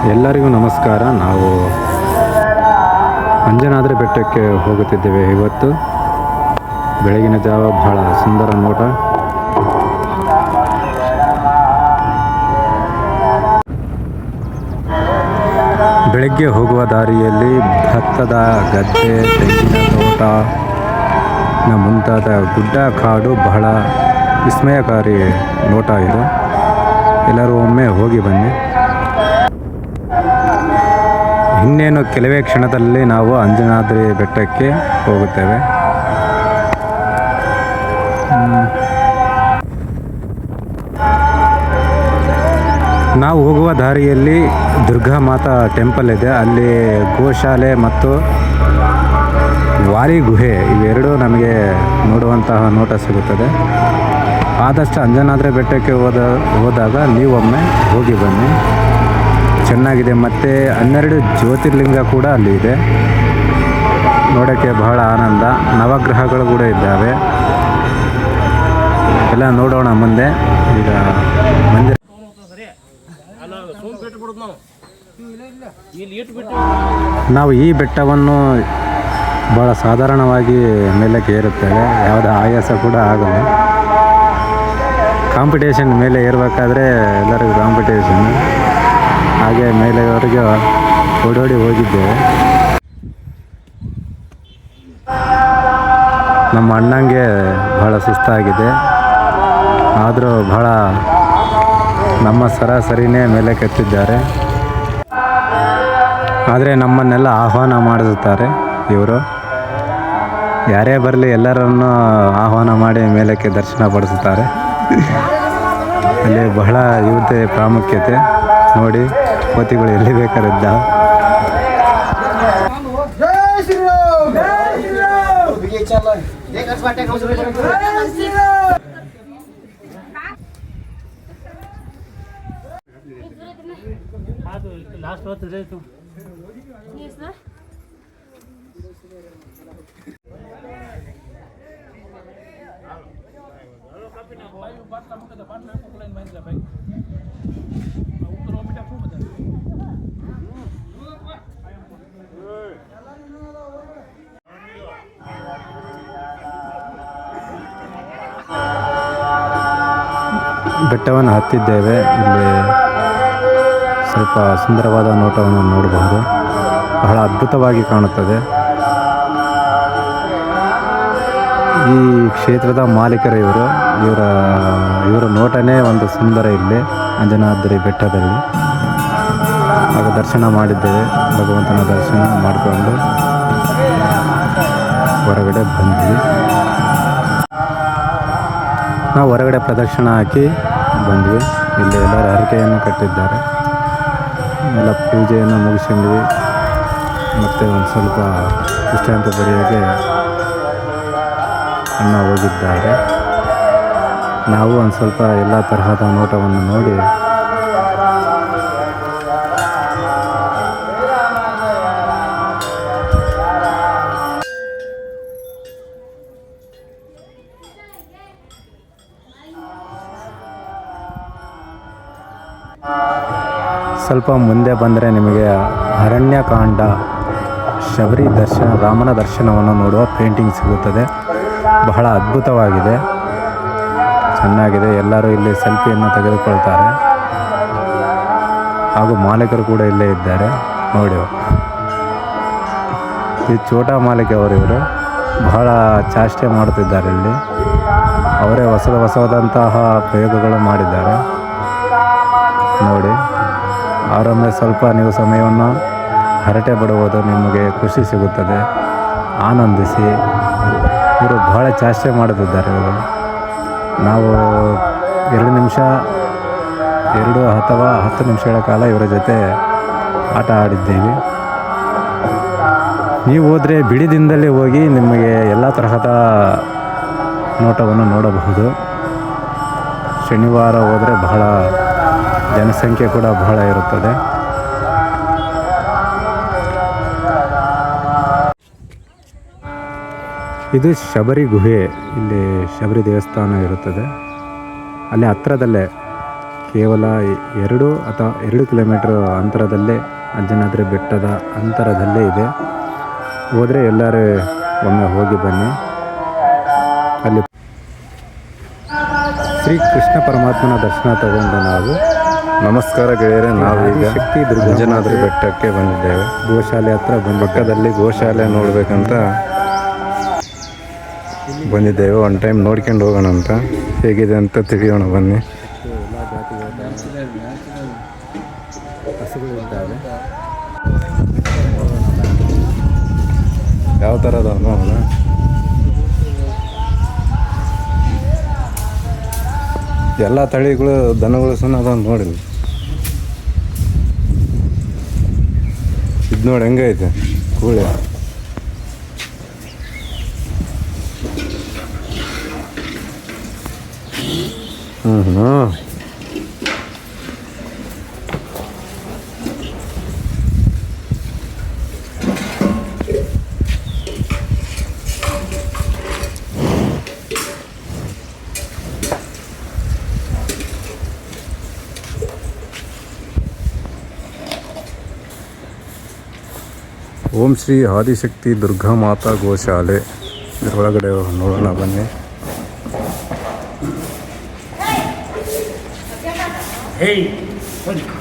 ಎಲ್ಲರಿಗೂ ನಮಸ್ಕಾರ. ನಾವು ಅಂಜನಾದ್ರಿ ಬೆಟ್ಟಕ್ಕೆ ಹೋಗುತ್ತಿದ್ದೇವೆ. ಇವತ್ತು ಬೆಳಗಿನ ಜಾವ ಬಹಳ ಸುಂದರ ನೋಟ. ಬೆಳಗ್ಗೆ ಹೋಗುವ ದಾರಿಯಲ್ಲಿ ಭತ್ತದ ಗದ್ದೆ, ತೆಂಗಿನ ತೋಟ ಮುಂತಾದ ಗುಡ್ಡ ಕಾಡು ಬಹಳ ವಿಸ್ಮಯಕಾರಿ ನೋಟ ಇದು. ಎಲ್ಲರೂ ಒಮ್ಮೆ ಹೋಗಿ ಬನ್ನಿ. ಇನ್ನೇನು ಕೆಲವೇ ಕ್ಷಣದಲ್ಲಿ ನಾವು ಅಂಜನಾದ್ರಿ ಬೆಟ್ಟಕ್ಕೆ ಹೋಗುತ್ತೇವೆ. ನಾವು ಹೋಗುವ ದಾರಿಯಲ್ಲಿ ದುರ್ಗಾ ಮಾತಾ ಟೆಂಪಲ್ ಇದೆ. ಅಲ್ಲಿ ಗೋಶಾಲೆ ಮತ್ತು ವಾರಿ ಗುಹೆ ಇವೆರಡೂ ನಮಗೆ ನೋಡುವಂತಹ ನೋಟ ಸಿಗುತ್ತದೆ. ಆದಷ್ಟು ಅಂಜನಾದ್ರಿ ಬೆಟ್ಟಕ್ಕೆ ಹೋದಾಗ ನೀವೊಮ್ಮೆ ಹೋಗಿ ಬನ್ನಿ, ಚೆನ್ನಾಗಿದೆ. ಮತ್ತು 12 ಜ್ಯೋತಿರ್ಲಿಂಗ ಕೂಡ ಅಲ್ಲಿ ಇದೆ, ನೋಡೋಕ್ಕೆ ಬಹಳ ಆನಂದ. ನವಗ್ರಹಗಳು ಕೂಡ ಇದ್ದಾವೆ. ಎಲ್ಲ ನೋಡೋಣ ಮುಂದೆ. ಈಗ ಮಂದಿರ ನಾವು ಈ ಬೆಟ್ಟವನ್ನು ಭಾಳ ಸಾಧಾರಣವಾಗಿ ಮೇಲಕ್ಕೆ ಏರುತ್ತೇವೆ. ಯಾವುದೇ ಆಯಾಸ ಕೂಡ ಆಗಲ್ಲ. ಕಾಂಪಿಟೇಷನ್ ಮೇಲೆ ಏರಬೇಕಾದ್ರೆ ಎಲ್ಲರಿಗೂ ಕಾಂಪಿಟೇಷನ್, ಹಾಗೆ ಮೇಲೆವರೆಗೆ ಓಡೋಡಿ ಹೋಗಿದ್ದೇವೆ. ನಮ್ಮ ಅಣ್ಣಂಗೆ ಬಹಳ ಸುಸ್ತಾಗಿದೆ, ಆದರೂ ಬಹಳ ನಮ್ಮ ಸರಿನೇ ಮೇಲೆ ಕೆತ್ತಿದ್ದಾರೆ. ಆದರೆ ನಮ್ಮನ್ನೆಲ್ಲ ಆಹ್ವಾನ ಮಾಡಿಸುತ್ತಾರೆ ಇವರು. ಯಾರೇ ಬರಲಿ ಎಲ್ಲರನ್ನು ಆಹ್ವಾನ ಮಾಡಿ ಮೇಲಕ್ಕೆ ದರ್ಶನ ಪಡಿಸುತ್ತಾರೆ. ಅಲ್ಲಿ ಬಹಳ ಯುವತೆ ಪ್ರಾಮುಖ್ಯತೆ ನೋಡಿ. ಕೋತಿಗಳು ಎಲ್ಲಿ ಬೇಕಾರಿದ್ದಾವೆ. ಬೆಟ್ಟವನ್ನು ಹತ್ತಿದ್ದೇವೆ. ಇಲ್ಲಿ ಸ್ವಲ್ಪ ಸುಂದರವಾದ ನೋಟವನ್ನು ನೋಡಬಹುದು. ಬಹಳ ಅದ್ಭುತವಾಗಿ ಕಾಣುತ್ತದೆ. ಈ ಕ್ಷೇತ್ರದ ಮಾಲೀಕರು ಇವರ ನೋಟನೇ ಒಂದು ಸುಂದರ. ಇಲ್ಲಿ ಅಂಜನಾದ್ರಿ ಬೆಟ್ಟದಲ್ಲಿ ಆಗ ದರ್ಶನ ಮಾಡಿದ್ದೇವೆ. ಭಗವಂತನ ದರ್ಶನ ಮಾಡಿಕೊಂಡು ಹೊರಗಡೆ ಬಂದ್ವಿ. ನಾವು ಹೊರಗಡೆ ಪ್ರದಕ್ಷಿಣ ಹಾಕಿ ಬಂದ್ವಿ. ಇಲ್ಲಿ ಎಲ್ಲರೂ ಹರಕೆಯನ್ನು ಕಟ್ಟಿದ್ದಾರೆ. ಎಲ್ಲ ಪೂಜೆಯನ್ನು ಮುಗಿಸ್ಕೊಂಡ್ವಿ. ಮತ್ತು ಒಂದು ಸ್ವಲ್ಪ ವಿಶ್ರಾಂತಿ ಪಡೆಯೋಕ್ಕೆ ಅಣ್ಣ ಹೋಗಿದ್ದಾರೆ. ನಾವು ಒಂದು ಸ್ವಲ್ಪ ಎಲ್ಲ ತರಹದ ನೋಟವನ್ನು ನೋಡಿ ಸ್ವಲ್ಪ ಮುಂದೆ ಬಂದರೆ ನಿಮಗೆ ಅರಣ್ಯಕಾಂಡ, ಶಬರಿ ದರ್ಶನ, ರಾಮನ ದರ್ಶನವನ್ನು ನೋಡುವ ಪೇಂಟಿಂಗ್ ಸಿಗುತ್ತದೆ. ಬಹಳ ಅದ್ಭುತವಾಗಿದೆ, ಚೆನ್ನಾಗಿದೆ. ಎಲ್ಲರೂ ಇಲ್ಲಿ ಸೆಲ್ಫಿಯನ್ನು ತೆಗೆದುಕೊಳ್ತಾರೆ. ಹಾಗೂ ಮಾಲೀಕರು ಕೂಡ ಇಲ್ಲೇ ಇದ್ದಾರೆ ನೋಡಿ. ಈ ಛೋಟಾ ಮಾಲೀಕ ಇವರು ಬಹಳ ಚಾಷ್ಟೆ ಮಾಡುತ್ತಿದ್ದಾರೆ. ಇಲ್ಲಿ ಅವರೇ ಹೊಸದಂತಹ ಪ್ರಯೋಗಗಳು ಮಾಡಿದ್ದಾರೆ ನೋಡಿ. ಅವರೊಮ್ಮೆ ಸ್ವಲ್ಪ ನೀವು ಸಮಯವನ್ನು ಹರಟೆ ಬಿಡುವುದು, ನಿಮಗೆ ಖುಷಿ ಸಿಗುತ್ತದೆ. ಆನಂದಿಸಿ. ಇವರು ಬಹಳ ಚಾಷ್ಟೆ ಮಾಡುತ್ತಿದ್ದಾರೆ. ಇವರು ನಾವು 2 ನಿಮಿಷ 2 ಅಥವಾ 10 ನಿಮಿಷಗಳ ಕಾಲ ಇವರ ಜೊತೆ ಆಟ ಆಡಿದ್ದೀವಿ. ನೀವು ಹೋದರೆ ಬಿಡಿದಿಂದಲೇ ಹೋಗಿ ನಿಮಗೆ ಎಲ್ಲ ತರಹದ ನೋಟವನ್ನು ನೋಡಬಹುದು. ಶನಿವಾರ ಹೋದರೆ ಬಹಳ ಜನಸಂಖ್ಯೆ ಕೂಡ ಬಹಳ ಇರುತ್ತದೆ. ಇದು ಶಬರಿ ಗುಹೆ. ಇಲ್ಲಿ ಶಬರಿ ದೇವಸ್ಥಾನ ಇರುತ್ತದೆ. ಅಲ್ಲಿ ಹತ್ತಿರದಲ್ಲೇ ಕೇವಲ 2 ಕಿಲೋಮೀಟ್ರ್ ಅಂತರದಲ್ಲೇ ಅಂಜನಾದ್ರಿ ಬೆಟ್ಟದ ಅಂತರದಲ್ಲೇ ಇದೆ. ಹೋದರೆ ಎಲ್ಲರೂ ಒಮ್ಮೆ ಹೋಗಿ ಬನ್ನಿ. ಅಲ್ಲಿ ಶ್ರೀ ಕೃಷ್ಣ ಪರಮಾತ್ಮನ ದರ್ಶನ ತಗೊಂಡು ನಾವು ನಮಸ್ಕಾರ ಗೆಳೆಯರೆ, ನಾವೀಗ ಶಕ್ತಿ ಅಂಜನಾದ್ರಿ ಬೆಟ್ಟಕ್ಕೆ ಬಂದಿದ್ದೇವೆ. ಗೋಶಾಲೆ ಹತ್ರ ಪಕ್ಕದಲ್ಲಿ ಗೋಶಾಲೆ ನೋಡ್ಬೇಕಂತ ಬಂದಿದ್ದೇವೆ. ಒಂದು ಟೈಮ್ ನೋಡ್ಕೊಂಡು ಹೋಗೋಣ ಅಂತ, ಹೇಗಿದೆ ಅಂತ ತಿಳಿಯೋಣ ಬನ್ನಿ. ಎಲ್ಲ ಜಾತಿಗಳ ಹಸುಗಳು ಇದ್ದಾವೆ. ಯಾವ ಥರದ ನೋಡೋಣ. ಎಲ್ಲ ತಳಿಗಳು ದನಗಳು ಸಹ ಅದೊಂದು ನೋಡಿಲ್ಲ. ಇದು ನೋಡಿ ಹೆಂಗೈತೆ ಕೂಳೆ. ಓಂ ಶ್ರೀ ಆದಿಶಕ್ತಿ ದುರ್ಗಾ ಮಾತಾ ಗೋಶಾಲೆ. ಇದರೊಳಗಡೆ ನೋಡೋಣ ಬನ್ನಿ.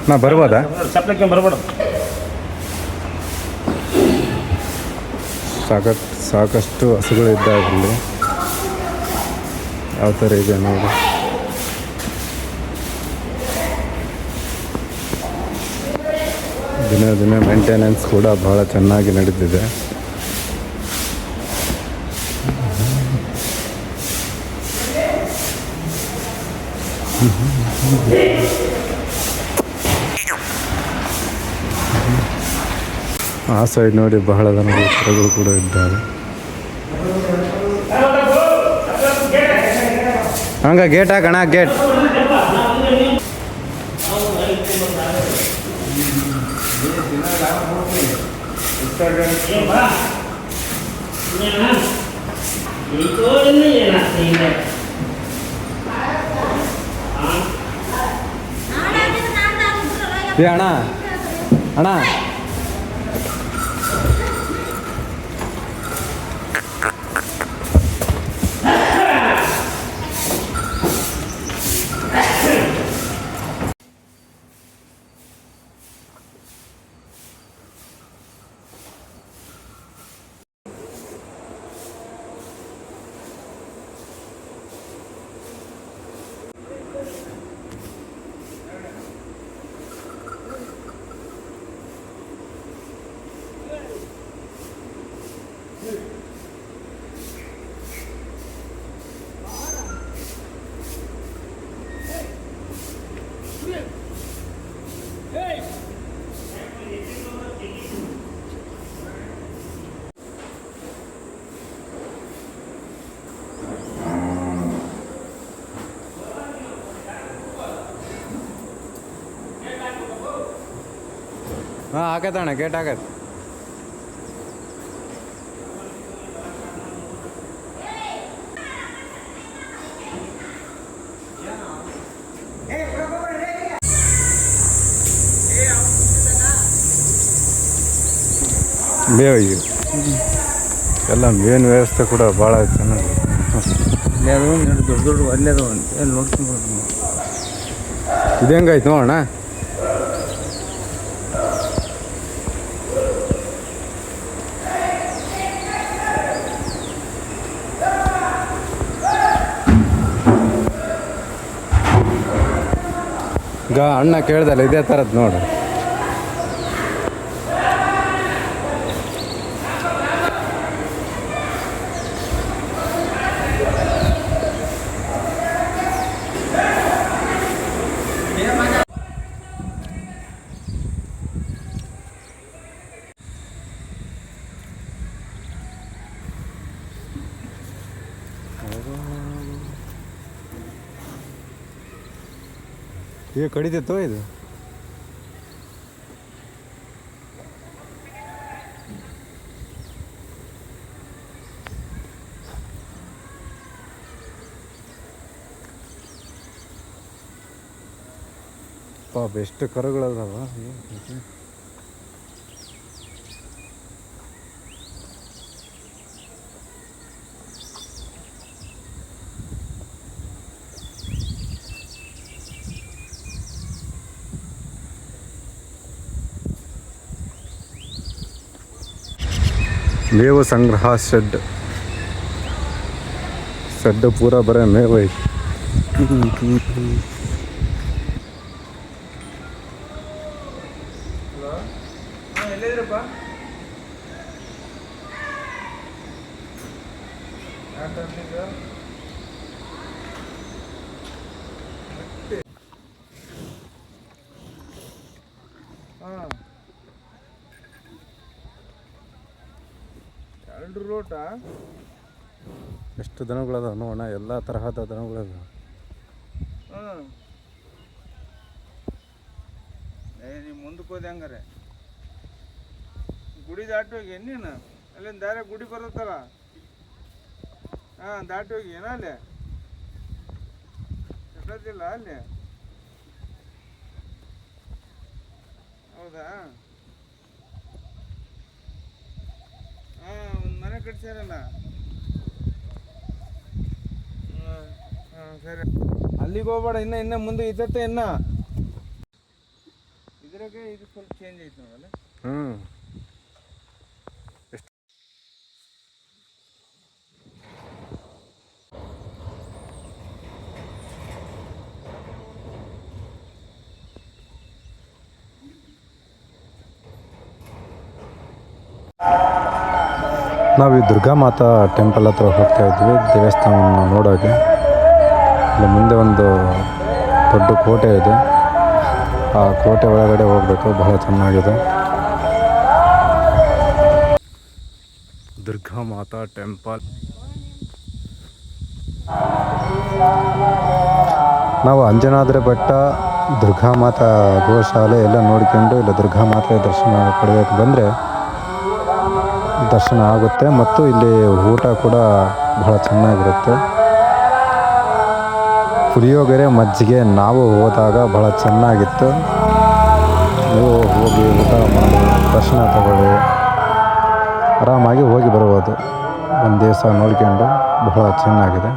ನಾ ಬರ್ಬೋದಾ? ಸಾಕಷ್ಟು ಹಸುಗಳು ಇದ್ದಾವೆ ಇಲ್ಲಿ. ಯಾವ ಥರ ಇದೆ ನೋಡಿ. ದಿನ ಮೇಂಟೆನೆನ್ಸ್ ಕೂಡ ಬಹಳ ಚೆನ್ನಾಗಿ ನಡೀತಿದೆ. ಆ ಸೈಡ್ ನೋಡಿ ಬಹಳ ದನಗಳು ಕೂಡ ಇದ್ದಾವೆ. ಹಂಗ ಗೇಟ್ ಹಾಕಣ, ಗೇಟ್. ಅಣ್ಣ ಅಣ್ಣ ಹಾಂ ಹಾಕತ್ತಣ್ಣ, ಗೇಟ್ ಹಾಕತ್ತೆ. ಮೇವು ಎಲ್ಲ ಮೇನ್ ವ್ಯವಸ್ಥೆ ಕೂಡ ಭಾಳ ಚೆನ್ನಾಗಿ. ದೊಡ್ಡ ದೊಡ್ಡ ಅಲ್ಲೇ ನೋಡ್ಕೊಂಡು ಇದು ಹೆಂಗಾಯ್ತು ನೋಡೋಣ. ಈಗ ಅಣ್ಣ ಕೇಳ್ದಲ್ಲ ಇದೇ ಥರದ್ದು ನೋಡು. ಈಗ ಕಡಿತಿತ್ತು ಇದು. ಪಾಪ ಎಷ್ಟು ಕರುಗಳದಾವ. ಮೇವು ಸಂಗ್ರಹ ಶೆಡ್ ಪೂರ ಬರೀ ಮೇವು ಐತಿ. ಎಲ್ಲಿದ್ರಪ್ಪ? ಹಾಂ, 2 ರೋಟಾ? ಎಷ್ಟು ದನಗಳದಾವ ನೋಡೋಣ, ಎಲ್ಲ ತರಹದ ದನಗಳದಾವ. ಹಾಂ, ನೀವು ಮುಂದಕ್ಕೆ ಹೋದೆ ಹಂಗಾರೆ ಗುಡಿ ದಾಟಿ ಹೋಗಿ ನೀನು ಅಲ್ಲಿಂದ ದಾರ ಗುಡಿ ಬರುತ್ತಲ್ಲ. ಹಾಂ, ದಾಟಿ ಹೋಗಿ ಏನೋ ಅಲ್ಲಿ ಕೆಟ್ಟದಿಲ್ಲ ಅಲ್ಲಿ. ಹೌದಾ? ಹಾಂ, ಒಂದು ಮನೆ ಕಟ್ಸ್ಯಾರಲ್ಲ. ಹಾಂ ಸರಿ, ಅಲ್ಲಿಗೆ ಹೋಗ್ಬೇಡ. ಇನ್ನ ಮುಂದೆ ಇದ್ದತ್ತೆ. ಇದ್ರಾಗೆ ಇದು ಸ್ವಲ್ಪ ಚೇಂಜ್ ಐತೆ ನೋಡಲ್ಲ. ನಾವು ಈ ದುರ್ಗಾ ಮಾತಾ ಟೆಂಪಲ್ ಹತ್ರ ಹೋಗ್ತಾ ಇದ್ವಿ ದೇವಸ್ಥಾನವನ್ನು ನೋಡೋಕ್ಕೆ. ಇಲ್ಲಿ ಮುಂದೆ ಒಂದು ದೊಡ್ಡ ಕೋಟೆ ಇದೆ. ಆ ಕೋಟೆ ಒಳಗಡೆ ಹೋಗಬೇಕು, ಬಹಳ ಚೆನ್ನಾಗಿದೆ. ದುರ್ಗಾ ಮಾತಾ ಟೆಂಪಲ್. ನಾವು ಅಂಜನಾದ್ರಿ ಬೆಟ್ಟ, ದುರ್ಗಾ ಮಾತಾ ಗೋಶಾಲೆ ಎಲ್ಲ ನೋಡ್ಕೊಂಡು ಇಲ್ಲ ದುರ್ಗಾ ಮಾತೆ ದರ್ಶನ ಪಡೆಯೋಕ್ಕೆ ಬಂದರೆ ದರ್ಶನ ಆಗುತ್ತೆ. ಮತ್ತು ಇಲ್ಲಿ ಊಟ ಕೂಡ ಬಹಳ ಚೆನ್ನಾಗಿರುತ್ತೆ. ಪುಳಿಯೋಗರೆ, ಮಜ್ಜಿಗೆ ನಾವು ಹೋದಾಗ ಬಹಳ ಚೆನ್ನಾಗಿತ್ತು. ನೀವು ಹೋಗಿ ಊಟ ಮಾಡಿ ದರ್ಶನ ತಗೊಳ್ಳಿ, ಆರಾಮಾಗಿ ಹೋಗಿ ಬರ್ಬೋದು. ಒಂದು ದಿವಸ ನೋಡ್ಕೊಂಡು ಬಹಳ ಚೆನ್ನಾಗಿದೆ.